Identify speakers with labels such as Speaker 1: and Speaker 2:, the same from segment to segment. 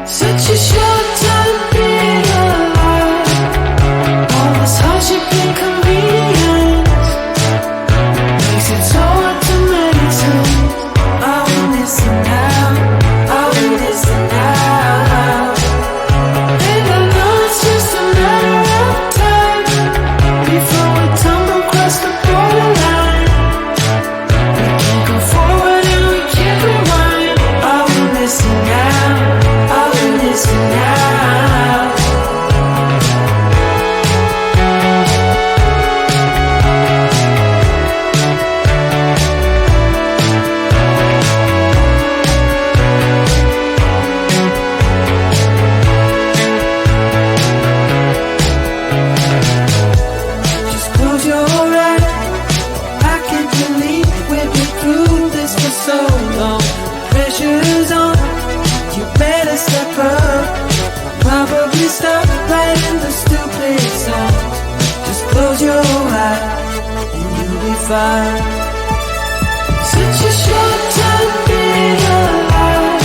Speaker 1: Such a short time being alive. All this hardship and inconvenience makes it so hard to maintain. I will listen now, I will listen now. And I know it's just a matter of time before we tumble across the borderline. We can't go forward and we can't rewind. I will listen now, I will listen now. Just close your eyes. I can't believe we've been through this for so long. Pressure's on, you better step up. Probably stop writing the stupid songs. Just close your eyes and you'll be fine. Such a short time being alive.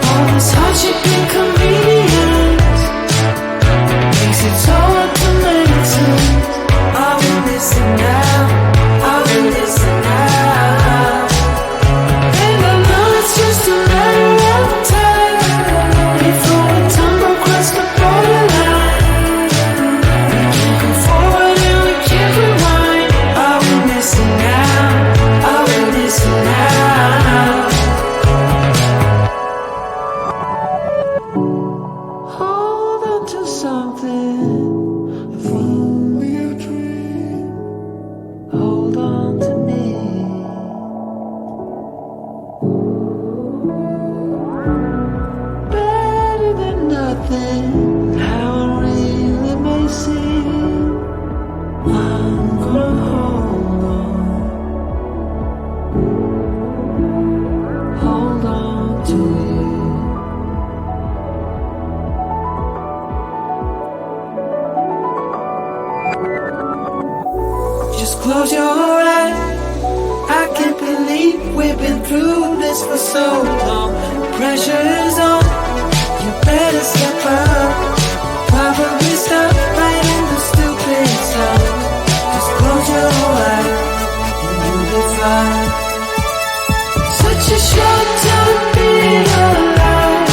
Speaker 1: All this hardship and inconvenience makes it so hard to maintain. I will listen now, I will listen now. And I know it's just a matter of time before we tumble across the borderline. We can't go forward and we can't rewind. I will listen now, I will listen now. Hold on to something, if only a dream. Hold on to me. Better than nothing, how it really may seem. I'm gonna hold on to you. Just close your eyes. I can't believe we've been through this for so long. Pressure's on, you better step up. Probably stop writing the stupid stuff. Just close your eyes and you'll be fine. Such a short time being alive.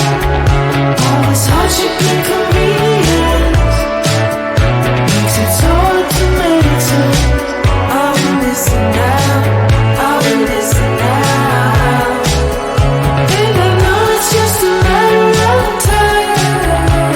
Speaker 1: All this hardship and inconvenience makes it so hard to maintain. I will listen now, I will listen now. And I know it's just a matter of time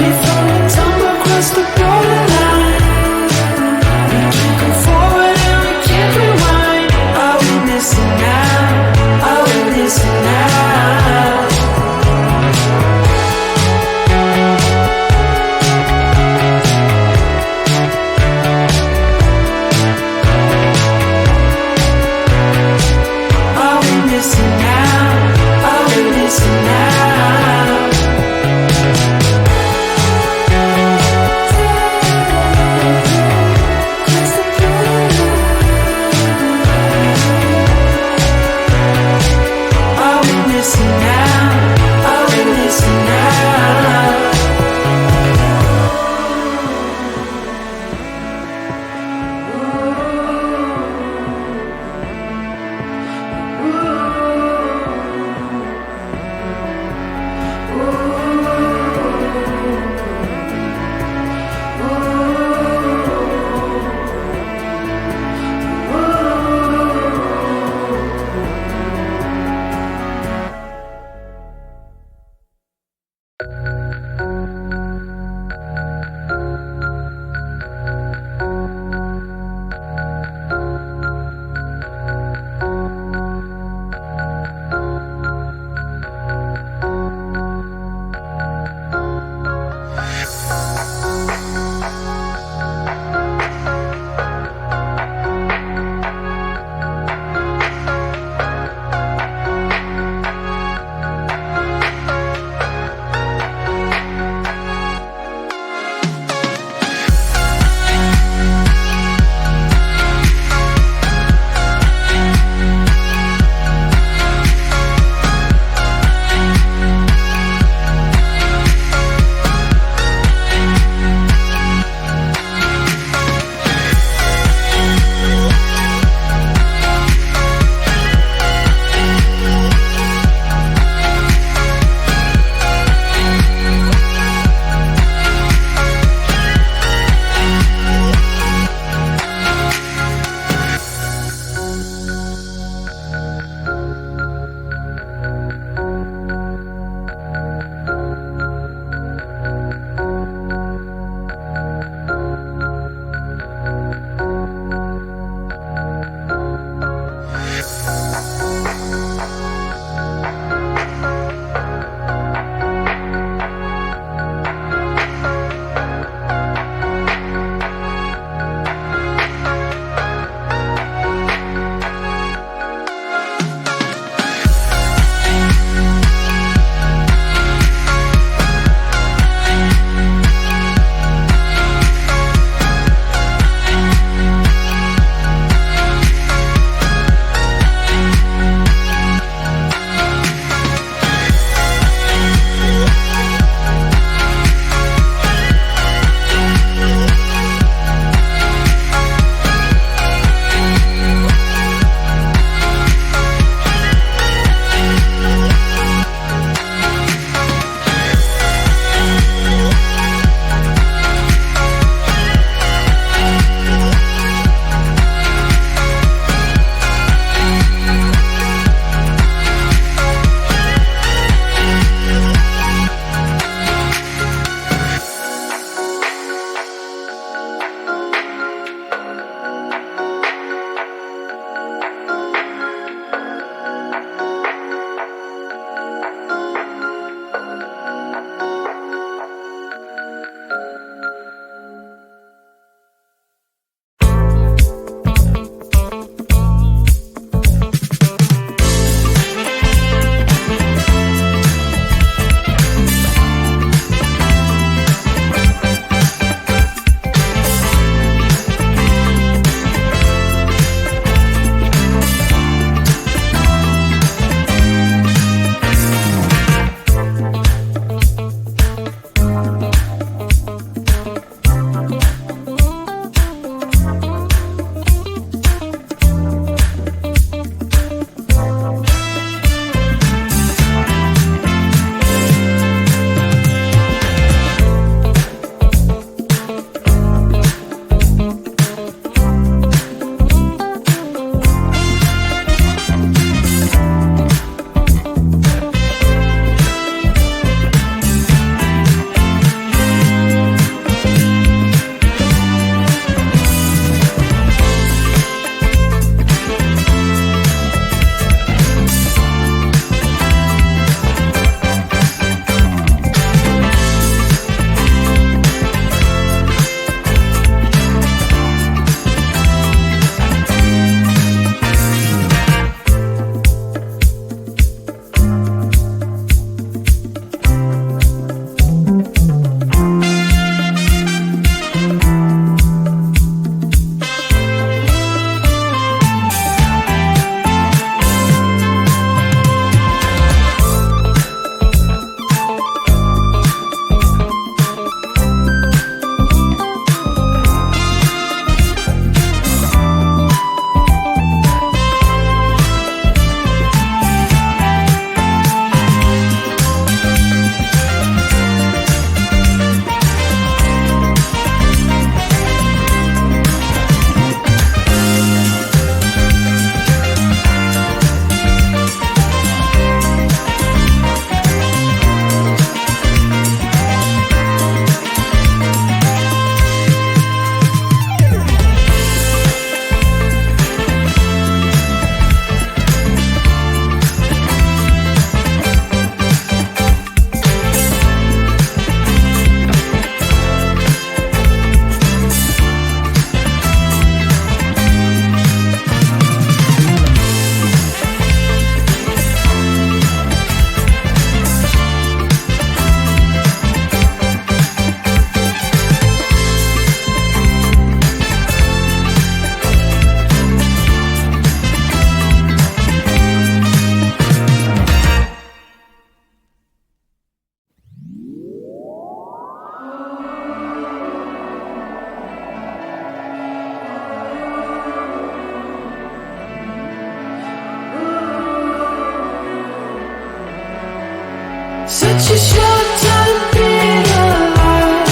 Speaker 1: Such a short time being alive.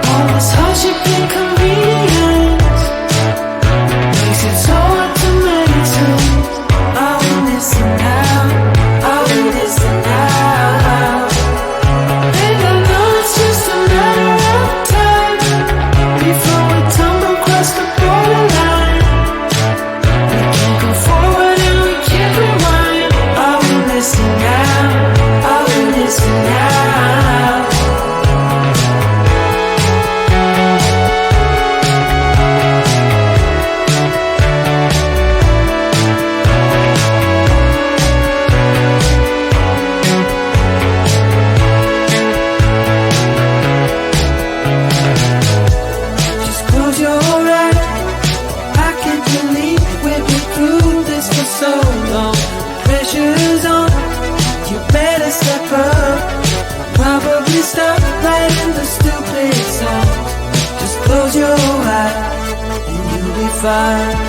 Speaker 1: All this hardship and inconvenience makes it so hard to maintain. Are we missing out? Are we missing out? And I know it's just a matter of time before we tumble across the borderline. We can't go forward and we can't rewind. Are we missing out? Are we missing out? Just close your eyes. I can't believe we've been through this for so long. Pressure's on. You better step up. Probably stop writing the stupid song. Just close your eyes and you'll be fine.